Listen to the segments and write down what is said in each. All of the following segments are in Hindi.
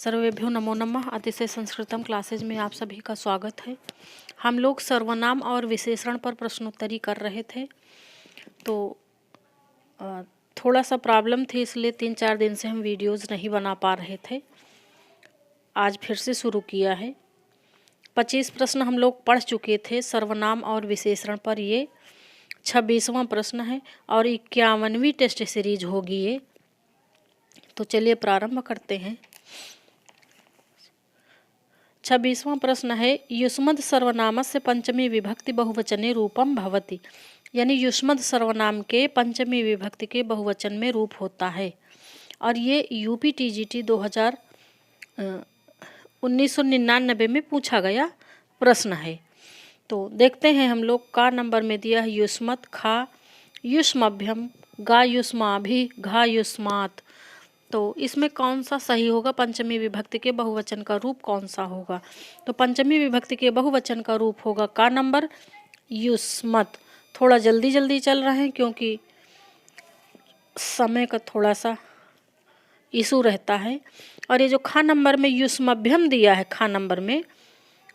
सर्वेभ्यो नमो नमः। अतिशय संस्कृतम क्लासेज में आप सभी का स्वागत है। हम लोग सर्वनाम और विशेषण पर प्रश्नोत्तरी कर रहे थे, तो थोड़ा सा प्रॉब्लम थी, इसलिए 3-4 दिन से हम वीडियोस नहीं बना पा रहे थे। आज फिर से शुरू किया है। 25 प्रश्न हम लोग पढ़ चुके थे सर्वनाम और विशेषण पर। ये 26वां प्रश्न है और 51वीं टेस्ट सीरीज होगी ये। तो चलिए प्रारंभ करते हैं। 26वां प्रश्न है, युष्मद् सर्वनामस्य पंचमी विभक्ति बहुवचने रूपम भवति। यानी युष्मद् सर्वनाम के पंचमी विभक्ति के बहुवचन में रूप होता है। और ये यूपी टीजीटी 1999 में पूछा गया प्रश्न है। तो देखते हैं हम लोग। का नंबर में दिया है युष्मत्, खा युष्मभ्यम, गा युष्माभि, घा युष्मात्। तो इसमें कौन सा सही होगा? पंचमी विभक्ति के बहुवचन का रूप कौन सा होगा? तो पंचमी विभक्ति के बहुवचन का रूप होगा का नंबर युष्मत्। थोड़ा जल्दी जल्दी चल रहे हैं क्योंकि समय का थोड़ा सा इशू रहता है। और ये जो खा नंबर में युष्मभ्यम दिया है, खा नंबर में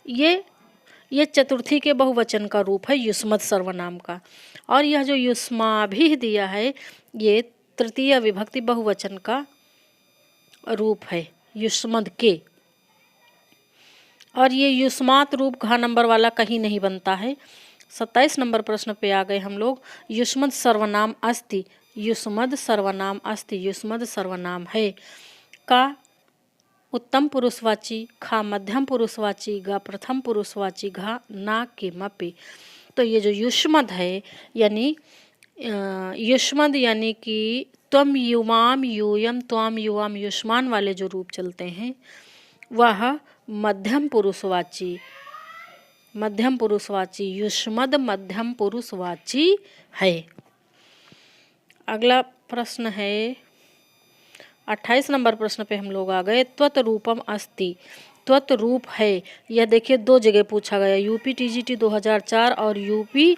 ये चतुर्थी के बहुवचन का रूप है युष्मत् सर्वनाम का। और यह जो युष्माभि दिया है ये तृतीय विभक्ति बहुवचन का रूप है युष्मद् के। और ये युष्मात् रूप घा नंबर वाला कहीं नहीं बनता है। 27 नंबर प्रश्न पे आ गए हम लोग। युष्मद् सर्वनाम अस्ति, युष्मद् सर्वनाम अस्ति, युष्मद् सर्वनाम है। का उत्तम पुरुषवाची, खा मध्यम पुरुषवाची, गा प्रथम पुरुषवाची, घा ना किमपि। तो ये जो युष्मद् है यानी युष्मद् यानी कि त्वम युवाम यूयम त्वाम युवाम युष्मान वाले जो रूप चलते हैं वह मध्यम पुरुषवाची युष्मद् मध्यम पुरुषवाची है। अगला प्रश्न है 28 नंबर प्रश्न पे हम लोग आ गए। त्वत् रूपम अस्ति, त्वत् रूप है। यह देखिए 2 जगह पूछा गया, यूपी टीजीटी 2004 और यूपी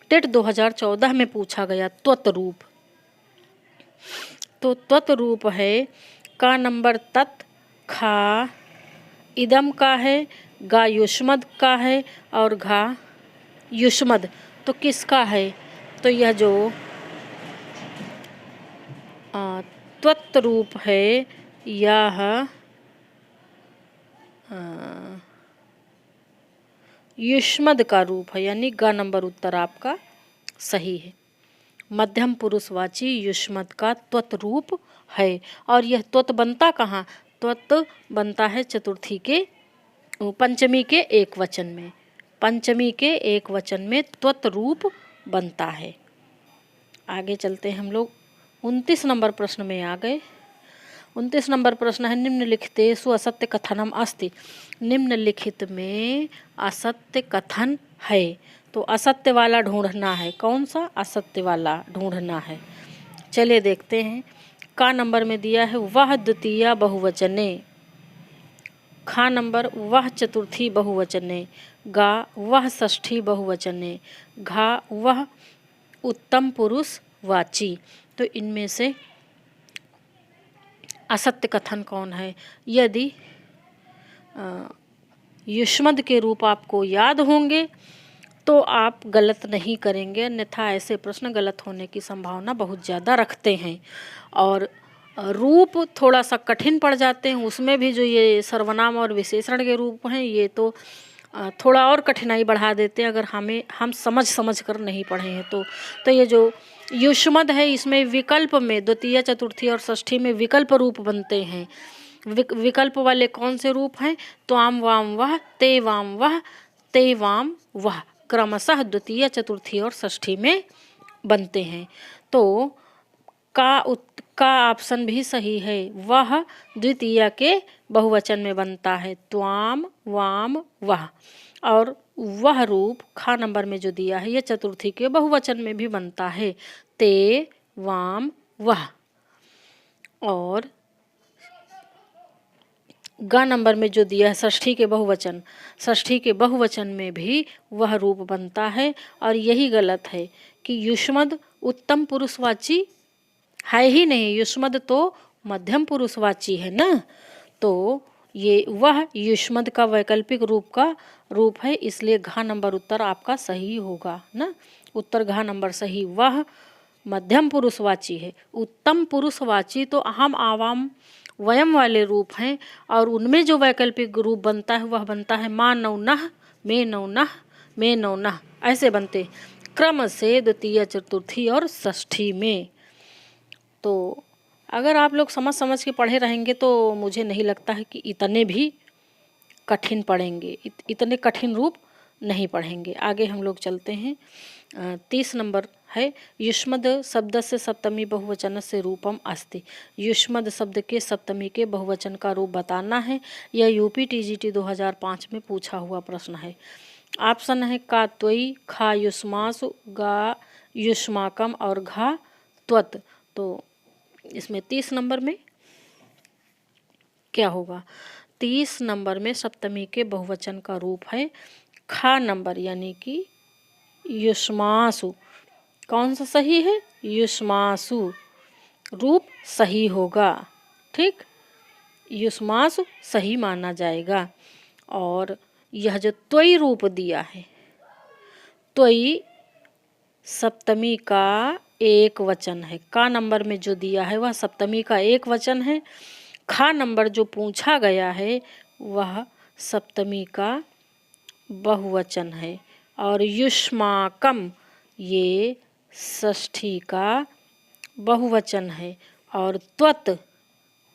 टेट 2014 में पूछा गया त्वत् रूप। तो त्वत् रूप है का नंबर तत्, खा इदम का है, गा युष्मद् का है और घा युष्मद्। तो किसका है? तो यह जो त्वत् रूप है यह युष्मद् का रूप है, यानी गा नंबर उत्तर आपका सही है। मध्यम पुरुषवाची युष्मद् का त्वत् रूप है। और यह त्वत् बनता कहाँ? त्वत् बनता है चतुर्थी के पंचमी के एक वचन में। पंचमी के एक वचन में त्वत् रूप बनता है। आगे चलते हैं हम लोग। 29 नंबर प्रश्न में आ गए। 29 नंबर प्रश्न है, निम्नलिखितेषु असत्य कथनम अस्ति। निम्नलिखित में असत्य कथन है, तो असत्य वाला ढूंढना है। कौन सा? असत्य वाला ढूंढना है। चलिए देखते हैं। का नंबर में दिया है वह द्वितीय बहुवचने, खा नंबर वह चतुर्थी बहुवचने, गा वह षष्ठी बहुवचने, घा वह उत्तम पुरुषवाची। तो इनमें से असत्य कथन कौन है? यदि युष्मद् के रूप आपको याद होंगे तो आप गलत नहीं करेंगे, अन्यथा ऐसे प्रश्न गलत होने की संभावना बहुत ज़्यादा रखते हैं। और रूप थोड़ा सा कठिन पड़ जाते हैं, उसमें भी जो ये सर्वनाम और विशेषण के रूप हैं ये तो थोड़ा और कठिनाई बढ़ा देते हैं अगर हम समझ कर नहीं पढ़े हैं तो ये जो युष्मद् है इसमें विकल्प में द्वितीय चतुर्थी और षष्ठी में विकल्प रूप बनते हैं। विकल्प वाले कौन से रूप हैं? त्वाम वाम वह, ते वाम वह, ते वाम वह, क्रमशः द्वितीय चतुर्थी और षष्ठी में बनते हैं। तो का ऑप्शन भी सही है। वह द्वितीय के बहुवचन में बनता है, त्वाम वाम वह। और वह रूप खा नंबर में जो दिया है ये चतुर्थी के बहुवचन में भी बनता है, ते वाम वह। और गा नंबर में जो दिया है षष्ठी के बहुवचन में भी वह रूप बनता है। और यही गलत है कि युष्मद् उत्तम पुरुषवाची है ही नहीं, युष्मद् तो मध्यम पुरुषवाची है ना। तो ये वह युष्मद का वैकल्पिक रूप है, इसलिए घ नंबर उत्तर आपका सही होगा ना। उत्तर घ नंबर सही। वह मध्यम पुरुषवाची है। उत्तम पुरुषवाची तो अहम आवाम वयम वाले रूप हैं, और उनमें जो वैकल्पिक रूप बनता है वह बनता है मां नौनह, में नौनह, में नौनह, ऐसे बनते क्रम से द्वितीय, चतुर्थी और षष्ठी में। तो अगर आप लोग समझ समझ के पढ़े रहेंगे तो मुझे नहीं लगता है कि इतने भी कठिन पढ़ेंगे, इतने कठिन रूप नहीं पढ़ेंगे। आगे हम लोग चलते हैं। 30 नंबर है युष्मद शब्द से सप्तमी बहुवचन से रूपम अस्ति। युष्मद शब्द के सप्तमी के बहुवचन का रूप बताना है। यह यूपी टीजीटी 2005 में पूछा हुआ प्रश्न है। ऑप्शन है का त्वई, खा युष्मासु, गा युष्माकम और घा त्वत। तो इसमें 30 नंबर में क्या होगा? 30 नंबर में सप्तमी के बहुवचन का रूप है खा नंबर, यानी कि युष्मासु। कौन सा सही है? युष्मासु रूप सही होगा। ठीक, युष्मासु सही माना जाएगा। और यह जो त्वई रूप दिया है, त्वई सप्तमी का एक वचन है। का नंबर में जो दिया है वह सप्तमी का एक वचन है। खा नंबर जो पूछा गया है वह सप्तमी का बहुवचन है। और युष्माकम ये षष्ठी का बहुवचन है। और त्वत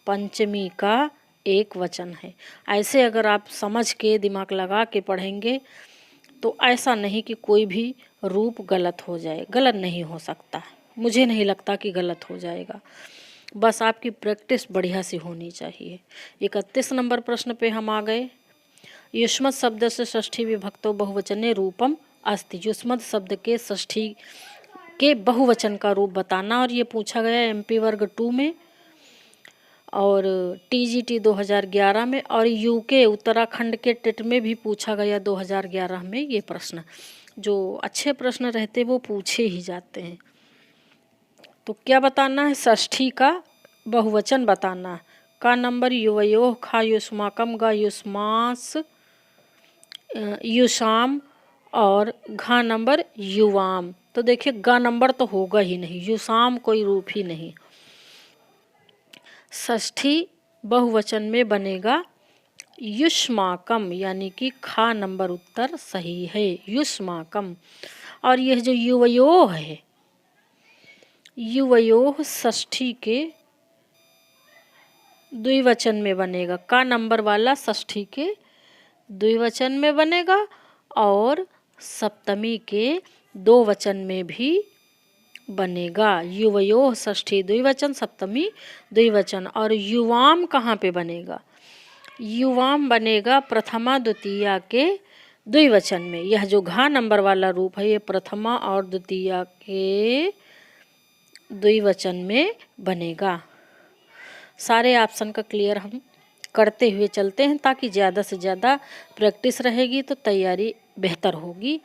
पंचमी का एक वचन है। ऐसे अगर आप समझ के दिमाग लगा के पढ़ेंगे तो ऐसा नहीं कि कोई भी रूप गलत हो जाए। गलत नहीं हो सकता, मुझे नहीं लगता कि गलत हो जाएगा। बस आपकी प्रैक्टिस बढ़िया सी होनी चाहिए। 31 नंबर प्रश्न पे हम आ गए। युष्मद शब्द से षष्ठी विभक्तो बहुवचने रूपम अस्ति। युष्मद शब्द के षष्ठी के बहुवचन का रूप बताना, और ये पूछा गया एमपी वर्ग 2 में और टीजीटी 2011 में, और यूके उत्तराखंड के टेट में भी पूछा गया 2011 में। ये प्रश्न जो अच्छे प्रश्न रहते वो पूछे ही जाते हैं। तो क्या बताना है? षष्ठी का बहुवचन बताना। का नंबर युवयोः, खा युष्माकम, गा युष्मास, युषाम और घा नंबर युवाम। तो देखिए गा नंबर तो होगा ही नहीं, युषाम कोई रूप ही नहीं। षष्ठी बहुवचन में बनेगा युष्माकम, यानी कि खा नंबर उत्तर सही है, युष्माकम। और यह जो युवयोः है, युवयोः षष्ठी के द्विवचन में बनेगा। का नंबर वाला षष्ठी के द्विवचन में बनेगा और सप्तमी के दो वचन में भी बनेगा। युवयोः षष्ठी द्विवचन, सप्तमी द्विवचन। और युवाम कहाँ पे बनेगा? युवाम बनेगा प्रथमा द्वितीया के द्विवचन में। यह जो घा नंबर वाला रूप है ये प्रथमा और द्वितीया के द्विवचन में बनेगा। सारे ऑप्शन का क्लियर हम करते हुए चलते हैं ताकि ज़्यादा से ज़्यादा प्रैक्टिस रहेगी तो तैयारी बेहतर होगी।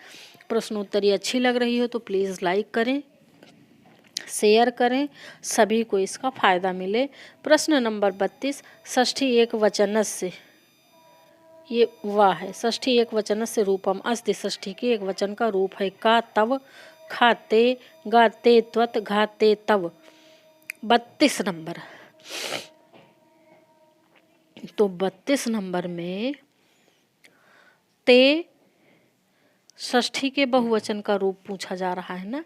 प्रश्नोत्तरी अच्छी लग रही हो तो प्लीज़ लाइक करें, शेयर करें, सभी को इसका फ़ायदा मिले। प्रश्न नंबर 32, षष्ठी एक वचन से, ये वाह है, षष्ठी एक वचन से रूपम अस्ति। षष्ठी के एक वचन का रूप है का तव, खाते, गाते त्वत, घाते तव। 32 नंबर। तो 32 नंबर में ते षष्ठी के बहुवचन का रूप पूछा जा रहा है ना।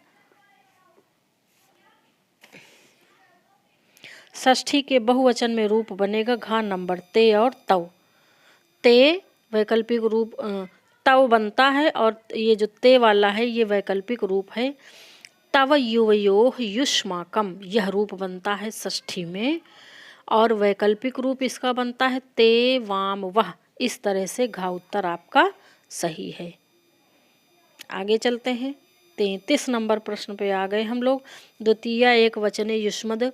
षष्ठी के बहुवचन में रूप बनेगा घा नंबर ते और तव। ते वैकल्पिक रूप तव बनता है और ये जो ते वाला है ये वैकल्पिक रूप है। तव युवयोः युष्माकम, यह रूप बनता है षष्ठी में और वैकल्पिक रूप इसका बनता है ते वाम वह। इस तरह से घा उत्तर आपका सही है। आगे चलते हैं। 33 नंबर प्रश्न पे आ गए हम लोग। द्वितीया एक वचने युष्मद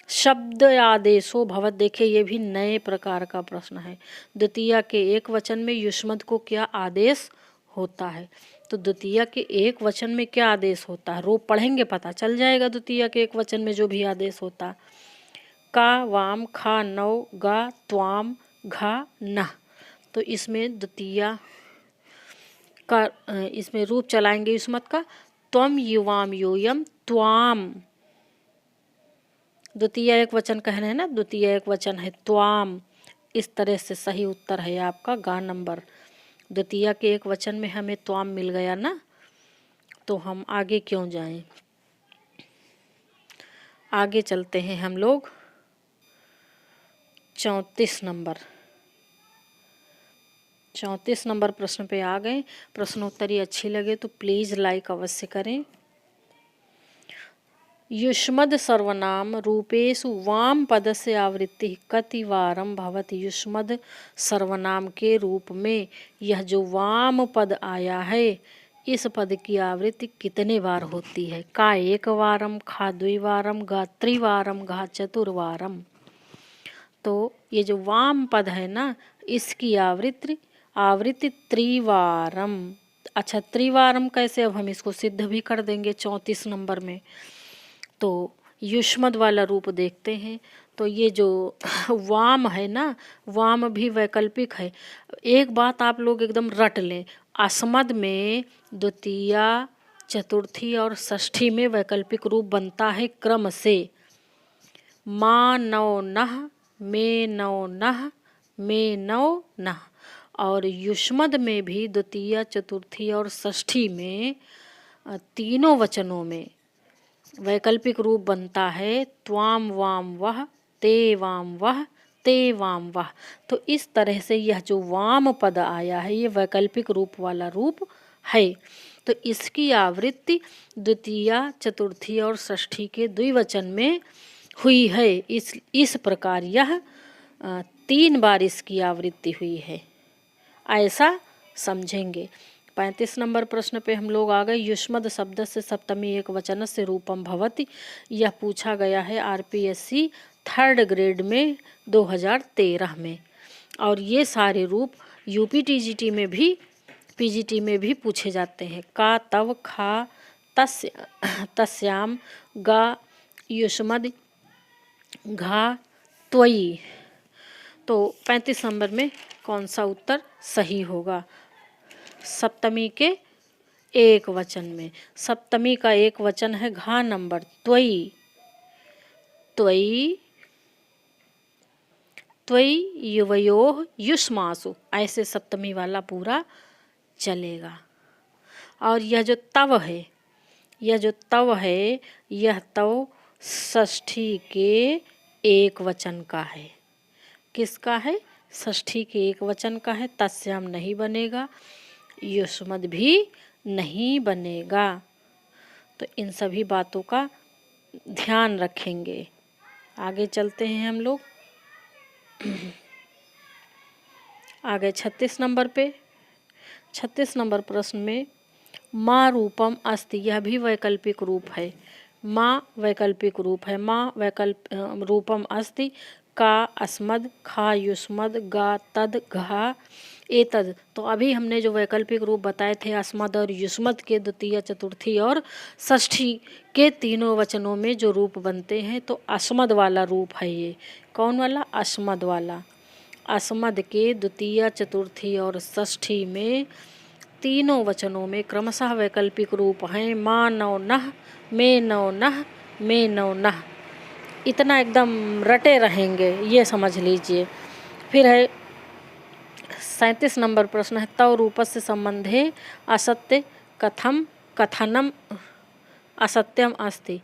शब्द आदेशो भवत। देखिए ये भी नए प्रकार का प्रश्न है। द्वितीया के एक वचन में युष्मद को क्या आदेश होता है? तो द्वितीया के एक वचन में क्या आदेश होता है? रूप पढ़ेंगे पता चल जाएगा। द्वितीया के एक वचन में जो भी आदेश होता, का वाम, खा नौ, गा त्वाम, घा न। तो इसमें द्वितीया का इसमें रूप चलाएंगे युष्मत का, त्वम युवाम यूयम त्वाम। द्वितीय एक वचन कह रहे हैं ना, द्वितीय एक वचन है त्वाम। इस तरह से सही उत्तर है आपका गा नंबर। द्वितीय के एक वचन में हमें त्वाम मिल गया ना, तो हम आगे क्यों जाएं। आगे चलते हैं हम लोग 34 नंबर प्रश्न पे आ गए। प्रश्नोत्तरी अच्छी लगे तो प्लीज़ लाइक अवश्य करें। युष्मद् सर्वनाम रूपेषु वाम पदस्य आवृत्ति कतिवारं भवति। युष्मद् सर्वनाम के रूप में यह जो वाम पद आया है, इस पद की आवृत्ति कितने बार होती है। का एक वारम, खा द्विवारम, गा त्रिवारम, घा चतुर्वारम। तो ये जो वाम पद है ना, इसकी आवृत्ति त्रिवारम। अच्छा, त्रिवारम कैसे, अब हम इसको सिद्ध भी कर देंगे 34 नंबर में। तो युष्मद वाला रूप देखते हैं। तो ये जो वाम है ना, वाम भी वैकल्पिक है। एक बात आप लोग एकदम रट लें, अस्मद में द्वितीया, चतुर्थी और षष्ठी में वैकल्पिक रूप बनता है क्रम से माँ नौ नह, में नौ नह, में नौ नह। और युष्मद में भी द्वितीया, चतुर्थी और षष्ठी में तीनों वचनों में वैकल्पिक रूप बनता है त्वाम वाम वह, ते वाम वह, ते वाम वह। तो इस तरह से यह जो वाम पद आया है, ये वैकल्पिक रूप वाला रूप है। तो इसकी आवृत्ति द्वितीया, चतुर्थी और षष्ठी के द्विवचन में हुई है। इस प्रकार यह 3 बार इसकी आवृत्ति हुई है, ऐसा समझेंगे। 35 नंबर प्रश्न पे हम लोग आ गए। युष्मद शब्द से सप्तमी एक वचन से रूपम भवति। यह पूछा गया है आरपीएससी 3rd ग्रेड में 2013 में। और ये सारे रूप यूपीटीजीटी में भी, पीजीटी में भी पूछे जाते हैं। का, तव, खा, तस्याम, गा, युष्मद, घा, त्वयी। तो 35 नंबर में कौन सा उत्तर सही होगा। सप्तमी के एक वचन में, सप्तमी का एक वचन है घा नंबर, त्वयी, त्वयी, त्वयी युवयोः युष्मासु, ऐसे सप्तमी वाला पूरा चलेगा। और यह जो तव है, यह तव षष्ठी के एक वचन का है। किसका है? षष्ठी के एक वचन का है। तस्याम नहीं बनेगा, युष्मद भी नहीं बनेगा। तो इन सभी बातों का ध्यान रखेंगे। आगे चलते हैं हम लोग आगे 36 नंबर पे। 36 नंबर प्रश्न में माँ रूपम अस्ति, यह भी वैकल्पिक रूप है। माँ वैकल्पिक रूप है। माँ रूपम अस्ति। का अस्मद, खा युष्मद, गा तद, घा एतद। तो अभी हमने जो वैकल्पिक रूप बताए थे अस्मद और युष्मद के द्वितीय, चतुर्थी और षष्ठी के तीनों वचनों में जो रूप बनते हैं, तो अस्मद वाला रूप है ये। कौन वाला? अस्मद वाला। अस्मद के द्वितीय, चतुर्थी और षष्ठी में तीनों वचनों में क्रमशः वैकल्पिक रूप हैं माँ नौ नह, में नौ नह, में नौ नह। इतना एकदम रटे रहेंगे, ये समझ लीजिए। फिर है 37 नंबर प्रश्न है तव रूपस्य संबंधे असत्य कथनम असत्यम अस्ति।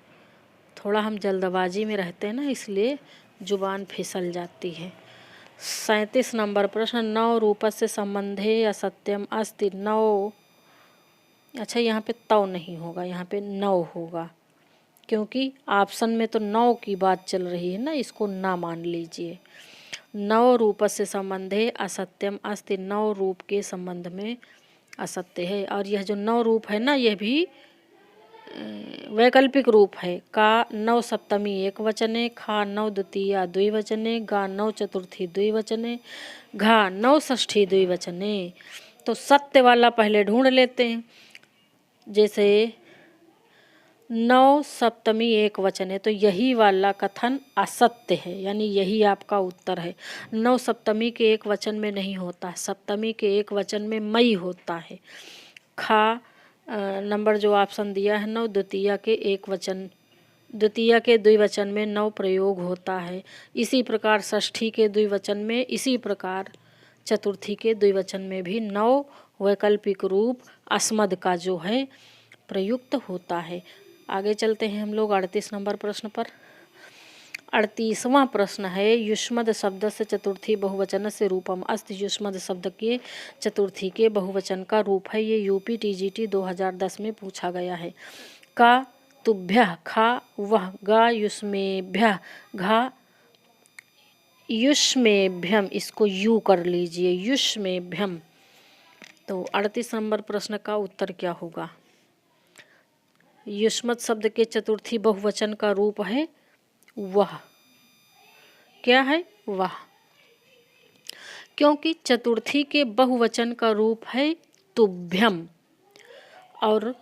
थोड़ा हम जल्दबाजी में रहते हैं ना, इसलिए जुबान फिसल जाती है। 37 नंबर प्रश्न नौ रूपस्य संबंधे असत्यम अस्ति। नौ, अच्छा यहाँ पे तव नहीं होगा, यहाँ पे नौ होगा, क्योंकि ऑप्शन में तो 9 की बात चल रही है ना, इसको ना मान लीजिए। 9 रूप से संबंधे असत्यम अस्ति, 9 रूप के संबंध में असत्य है। और यह जो 9 रूप है ना, यह भी वैकल्पिक रूप है। का 9 सप्तमी एक वचने, खा 9 द्वितीया द्विवचने, गा 9 चतुर्थी द्विवचने, घा 9 षष्ठी द्विवचने। तो सत्य वाला पहले ढूंढ लेते हैं। जैसे नौ सप्तमी एक वचन है, तो यही वाला कथन असत्य है, यानी यही आपका उत्तर है। नौ सप्तमी के एक वचन में नहीं होता है, सप्तमी के एक वचन में मई होता है। खा नंबर जो ऑप्शन दिया है 9, द्वितीया के एक वचन, द्वितीया के द्विवचन में 9 प्रयोग होता है। इसी प्रकार षष्ठी के द्विवचन में, इसी प्रकार चतुर्थी के द्विवचन में भी 9 वैकल्पिक रूप अस्मद का जो है प्रयुक्त होता है। आगे चलते हैं हम लोग 38 नंबर प्रश्न पर। 38वां प्रश्न है, युष्मद शब्द से चतुर्थी बहुवचन से रूपम अस्ति। युष्मद शब्द के चतुर्थी के बहुवचन का रूप है। ये यूपी टीजीटी 2010 में पूछा गया है। का तुभ्यः, खा वह, गा युष्मेभ्यः, घा युष्मेभ्यम, इसको यू कर लीजिए, युष्मेभ्यम। तो 38 नंबर प्रश्न का उत्तर क्या होगा? युष्मद शब्द के चतुर्थी बहुवचन का रूप है वह। क्या है? वह। क्योंकि चतुर्थी के बहुवचन का रूप है तुभ्यम। और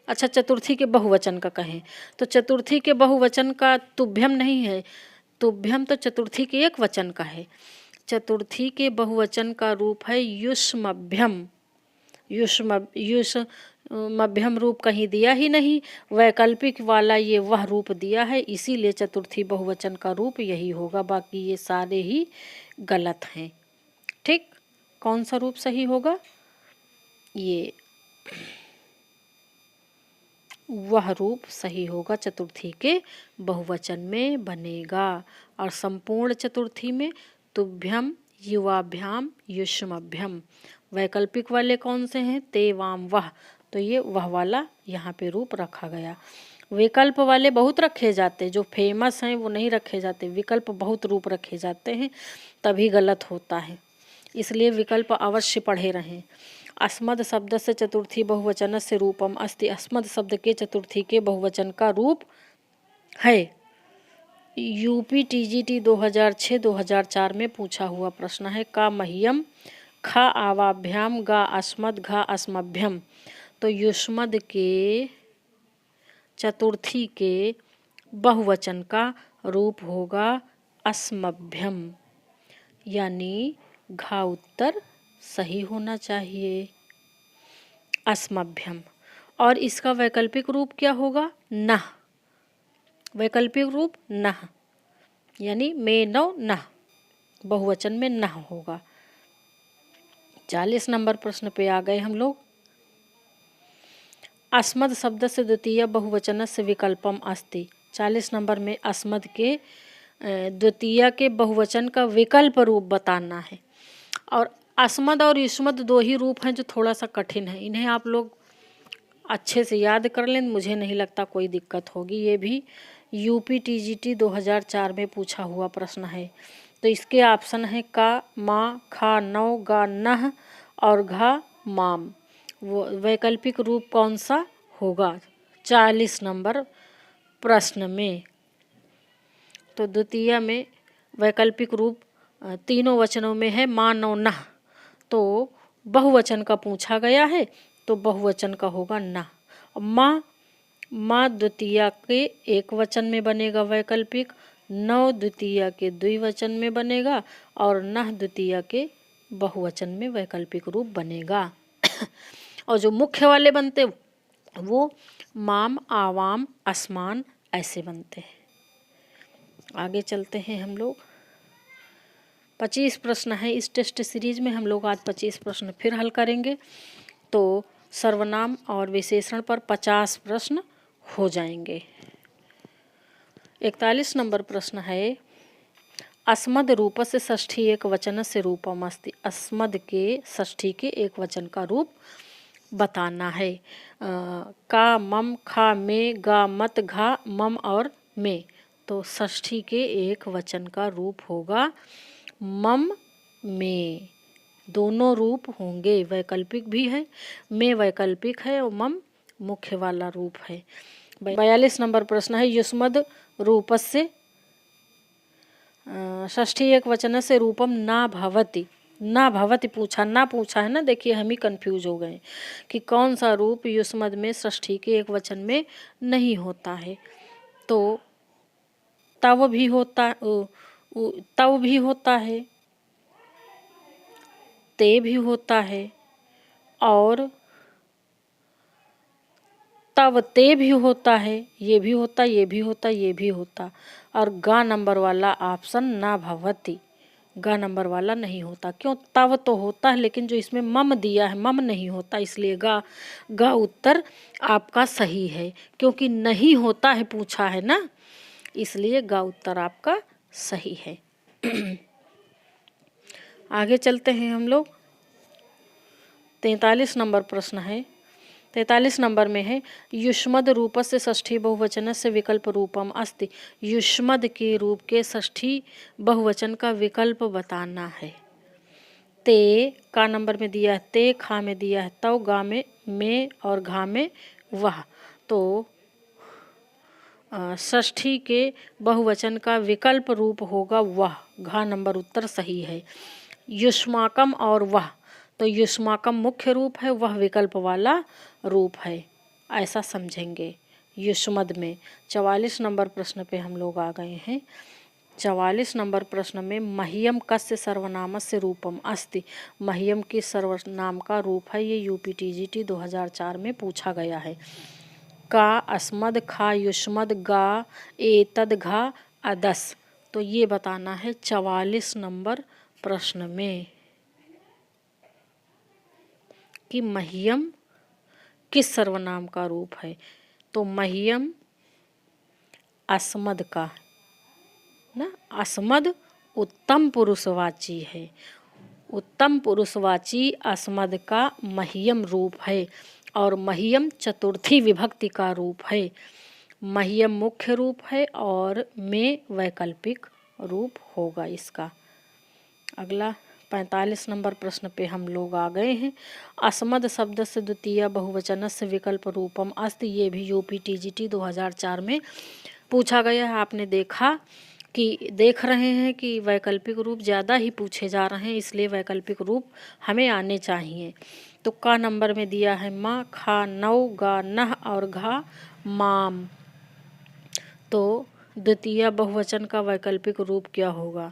अच्छा, चतुर्थी के बहुवचन का कहें तो चतुर्थी के बहुवचन का तुभ्यम नहीं है, तुभ्यम तो चतुर्थी के एक वचन का है। चतुर्थी के बहुवचन का रूप है युष्मभ्यम। युष्मभ्यम रूप कहीं दिया ही नहीं, वैकल्पिक वाला ये वह रूप दिया है, इसीलिए चतुर्थी बहुवचन का रूप यही होगा। बाकी ये सारे ही गलत हैं। ठीक, कौन सा रूप सही होगा? ये वह रूप सही होगा, चतुर्थी के बहुवचन में बनेगा। और संपूर्ण चतुर्थी में तुभ्यम, युवाभ्याम, युष्मभ्यम। वैकल्पिक वाले कौन से हैं? ते, वाम, वह। तो ये वह वाला यहाँ पे रूप रखा गया। विकल्प वाले बहुत रखे जाते, जो फेमस हैं वो नहीं रखे जाते। विकल्प बहुत रूप रखे जाते हैं, तभी गलत होता है, इसलिए विकल्प अवश्य पढ़े रहें। अस्मद शब्द से चतुर्थी बहुवचन से रूपम अस्ति। अस्मद शब्द के चतुर्थी के बहुवचन का रूप है। यूपी टीजीटी 2006-2004 में पूछा हुआ प्रश्न है। का मह्यम, खा आवाभ्याम, गा अस्मद, घा अस्मभ्यम। तो युष्मद के चतुर्थी के बहुवचन का रूप होगा अस्मभ्यम, यानी घा उत्तर सही होना चाहिए, अस्मभ्यम। और इसका वैकल्पिक रूप क्या होगा? नह। वैकल्पिक रूप नह, यानी में नौ नह, बहुवचन में नह होगा। 40 नंबर प्रश्न पे आ गए हम लोग। अस्मद शब्द से द्वितीय बहुवचन से विकल्पम अस्ति। 40 नंबर में अस्मद के द्वितीय के बहुवचन का विकल्प रूप बताना है। और अस्मद और युष्मद दो ही रूप हैं जो थोड़ा सा कठिन है, इन्हें आप लोग अच्छे से याद कर लें, मुझे नहीं लगता कोई दिक्कत होगी। ये भी यूपी टीजीटी 2004 में पूछा हुआ प्रश्न है। तो इसके ऑप्शन है का, मा, खा, नौ, गा, नह और घा माम। वो वैकल्पिक रूप कौन सा होगा 40 नंबर प्रश्न में? तो द्वितीय में वैकल्पिक रूप तीनों वचनों में है मा, नौ, नह। तो बहुवचन का पूछा गया है, तो बहुवचन का होगा ना। माँ द्वितीया के एक वचन में बनेगा वैकल्पिक, नौ द्वितीया के द्विवचन में बनेगा और नह द्वितीया के बहुवचन में वैकल्पिक रूप बनेगा। और जो मुख्य वाले बनते वो माम, आवाम, असमान ऐसे बनते हैं। आगे चलते हैं हम लोग। 25 प्रश्न है इस टेस्ट सीरीज में। हम लोग आज 25 प्रश्न फिर हल करेंगे, तो सर्वनाम और विशेषण पर 50 प्रश्न हो जाएंगे। 41 नंबर प्रश्न है, अस्मद रूप से षष्ठी एक वचन से रूपम अस्ति। अस्मद के षष्ठी के एक वचन का रूप बताना है। का, मम, खा, में, गा, मत, घा, मम और में। तो षष्ठी के एक वचन का रूप होगा मम में। दोनों रूप होंगे, वैकल्पिक भी है, में वैकल्पिक है और मम मुख्य वाला रूप है। 42 नंबर प्रश्न है, युष्मद रूप से षष्ठी एक वचन से रूपम ना भवति। ना भवति पूछा, ना पूछा है ना, देखिए हम ही कंफ्यूज हो गए कि कौन सा रूप युष्मद में षष्ठी के एक वचन में नहीं होता है। तो तव भी होता, तव भी होता है, ते भी होता है, और तब ते भी होता है, ये भी होता, ये भी होता, ये भी होता, और गा नंबर वाला ऑप्शन ना भवति, गा नंबर वाला नहीं होता। क्यों? तब तो होता है, लेकिन जो इसमें मम दिया है मम नहीं होता, इसलिए गा उत्तर आपका सही है, क्योंकि नहीं होता है पूछा है ना, इसलिए गा उत्तर आपका सही है। आगे चलते हैं हम लोग। 43 नंबर प्रश्न है। 43 नंबर में है युष्मद रूपस्य षष्ठी बहुवचनस्य विकल्प रूपम अस्ति। युष्मद के रूप के षष्ठी बहुवचन का विकल्प बताना है। ते का नंबर में दिया है ते, खा में दिया है तव, गा में और घा में वह। तो षष्ठी के बहुवचन का विकल्प रूप होगा वह, घा नंबर उत्तर सही है। युष्माकम और वह, तो युष्माकम मुख्य रूप है, वह विकल्प वाला रूप है, ऐसा समझेंगे युष्मद में। 44 नंबर प्रश्न पे हम लोग आ गए हैं। 44 नंबर प्रश्न में मह्यम कस्य सर्वनामस्य रूपम अस्ति। मह्यम के सर्वनाम का रूप है, ये यूपीटीजीटी 2004 में पूछा गया है। का, अस्मद, खा, युष्मद, गा, एतद, घा, अदस। तो ये बताना है 44 नंबर प्रश्न में कि मह्यम किस सर्वनाम का रूप है। तो मह्यम अस्मद का ना, अस्मद उत्तम पुरुषवाची है, उत्तम पुरुषवाची अस्मद का मह्यम रूप है, और मह्यम चतुर्थी विभक्ति का रूप है। मह्यम मुख्य रूप है और में वैकल्पिक रूप होगा इसका। अगला 45 नंबर प्रश्न पे हम लोग आ गए हैं। अस्मद शब्द से द्वितीय बहुवचन से विकल्प रूपम अस्ति। ये भी यूपीटीजीटी 2004 में पूछा गया है। आपने देख रहे हैं कि वैकल्पिक रूप ज़्यादा ही पूछे जा रहे हैं, इसलिए वैकल्पिक रूप हमें आने चाहिए। तो का नंबर में दिया है माँ, खा नौ, गा नह और घा माम। तो द्वितीय बहुवचन का वैकल्पिक रूप क्या होगा?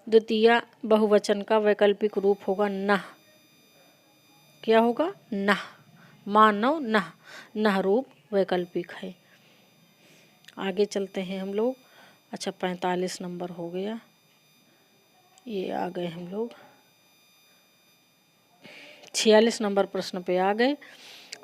द्वितीय बहुवचन का वैकल्पिक रूप होगा नह। क्या होगा? नह। मानव नह, नह रूप वैकल्पिक है। आगे चलते हैं हम लोग। अच्छा 45 नंबर हो गया, ये आ गए हम लोग 46 नंबर प्रश्न पे आ गए।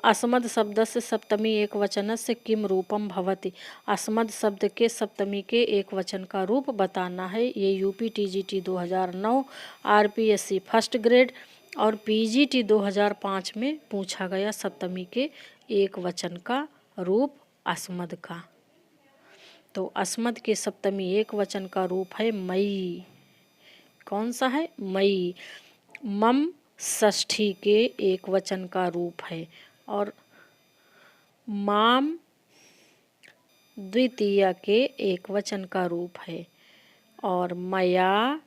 अस्मद शब्द से सप्तमी एक वचन से किम रूपम भवति। अस्मद शब्द के सप्तमी के एक वचन का रूप बताना है। ये यूपीटीजीटी 2009, आरपीएससी फर्स्ट ग्रेड और पीजीटी 2005 में पूछा गया सप्तमी के एक वचन का रूप अस्मद का। तो अस्मद के सप्तमी एक वचन का रूप है मई। कौन सा है? मई। मम षष्ठी के एक वचन का रूप है, और माम द्वितीय के एक वचन का रूप है, और मया,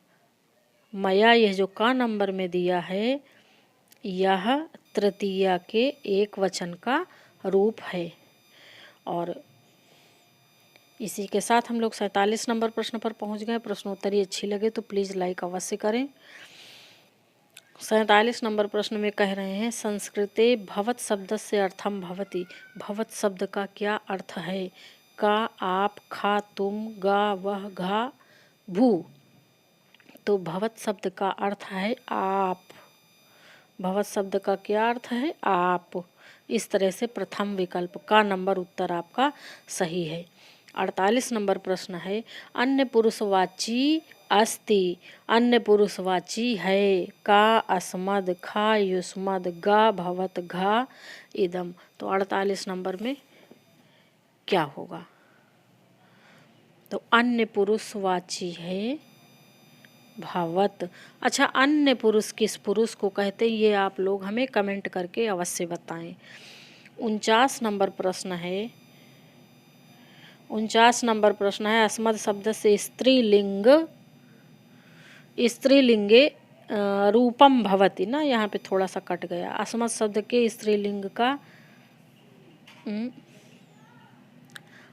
मया यह जो का नंबर में दिया है यह तृतीया के एक वचन का रूप है। और इसी के साथ हम लोग 47 नंबर प्रश्न पर पहुंच गए। प्रश्नोत्तरी अच्छी लगे तो प्लीज़ लाइक अवश्य करें। 47 नंबर प्रश्न में कह रहे हैं संस्कृते भवत शब्द से अर्थम भवति। भवत शब्द का क्या अर्थ है? का, आप, खा, तुम, गा, वह, घा, भू। तो भवत शब्द का अर्थ है आप। भवत शब्द का क्या अर्थ है? आप। इस तरह से प्रथम विकल्प का नंबर उत्तर आपका सही है। 48 नंबर प्रश्न है अन्य पुरुषवाची अस्ति। अन्य पुरुषवाची है का, अस्मद, खा, युष्मद, गा, भवत, घा, इदम। तो 48 नंबर में क्या होगा? तो अन्य पुरुषवाची है भवत। अच्छा, अन्य पुरुष किस पुरुष को कहते हैं ये आप लोग हमें कमेंट करके अवश्य बताएं। 49 नंबर प्रश्न है। 49 नंबर प्रश्न है अस्मद शब्द से स्त्रीलिंग स्त्रीलिंगे रूपम भवति ना, यहाँ पे थोड़ा सा कट गया। अस्मत् शब्द के स्त्रीलिंग का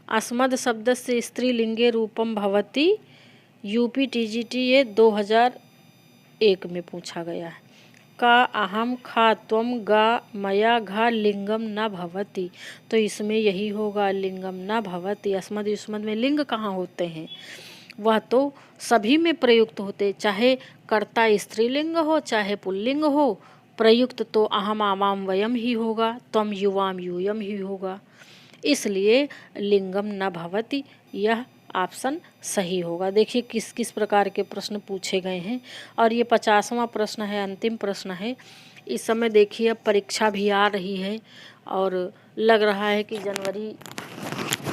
अस्मद शब्द से स्त्रीलिंगे रूपम भवति, यूपी टीजीटी ये 2001 में पूछा गया है। का अहम खा त्वम गा मया घा लिंगम न भवति, तो इसमें यही होगा लिंगम न भवति। अस्मद युष्मद में लिंग कहाँ होते हैं, वह तो सभी में प्रयुक्त होते, चाहे कर्ता स्त्रीलिंग हो चाहे पुल्लिंग हो, प्रयुक्त तो अहम आवाम वयम ही होगा, त्वम युवाम यूयम ही होगा। इसलिए लिंगम न भवति यह ऑप्शन सही होगा। देखिए किस किस प्रकार के प्रश्न पूछे गए हैं। और ये 50वां प्रश्न है, अंतिम प्रश्न है। इस समय देखिए अब परीक्षा भी आ रही है और लग रहा है कि जनवरी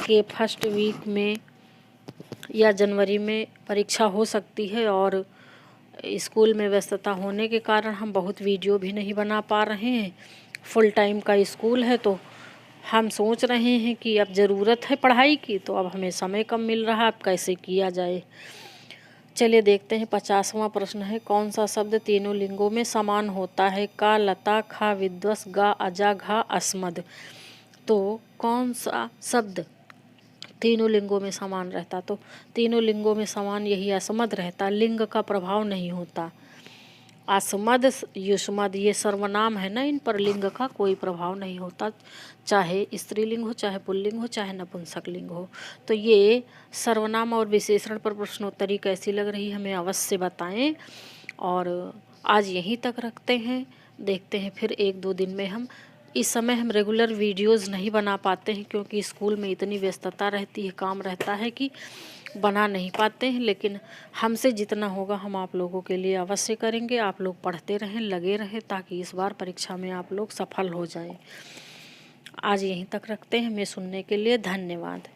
के फर्स्ट वीक में या जनवरी में परीक्षा हो सकती है। और स्कूल में व्यस्तता होने के कारण हम बहुत वीडियो भी नहीं बना पा रहे हैं। फुल टाइम का स्कूल है तो हम सोच रहे हैं कि अब ज़रूरत है पढ़ाई की, तो अब हमें समय कम मिल रहा है, अब कैसे किया जाए। चलिए देखते हैं 50वां प्रश्न है। कौन सा शब्द तीनों लिंगों में समान होता है? का, लता, खा, विद्वस, गा, अजा, घा, अस्मद। तो कौन सा शब्द तीनों लिंगों में समान रहता? तो तीनों लिंगों में समान यही अस्मद रहता, लिंग का प्रभाव नहीं होता। अस्मद युष्मद ये सर्वनाम है ना, इन पर लिंग का कोई प्रभाव नहीं होता, चाहे स्त्रीलिंग हो चाहे पुल्लिंग हो चाहे नपुंसक लिंग हो। तो ये सर्वनाम और विशेषण पर प्रश्नोत्तरी कैसी लग रही हमें अवश्य बताएं। और आज यहीं तक रखते हैं, देखते हैं फिर 1-2 दिन में हम। इस समय हम रेगुलर वीडियोस नहीं बना पाते हैं क्योंकि स्कूल में इतनी व्यस्तता रहती है, काम रहता है कि बना नहीं पाते हैं। लेकिन हमसे जितना होगा हम आप लोगों के लिए अवश्य करेंगे। आप लोग पढ़ते रहें, लगे रहें, ताकि इस बार परीक्षा में आप लोग सफल हो जाएं। आज यहीं तक रखते हैं। हमें सुनने के लिए धन्यवाद।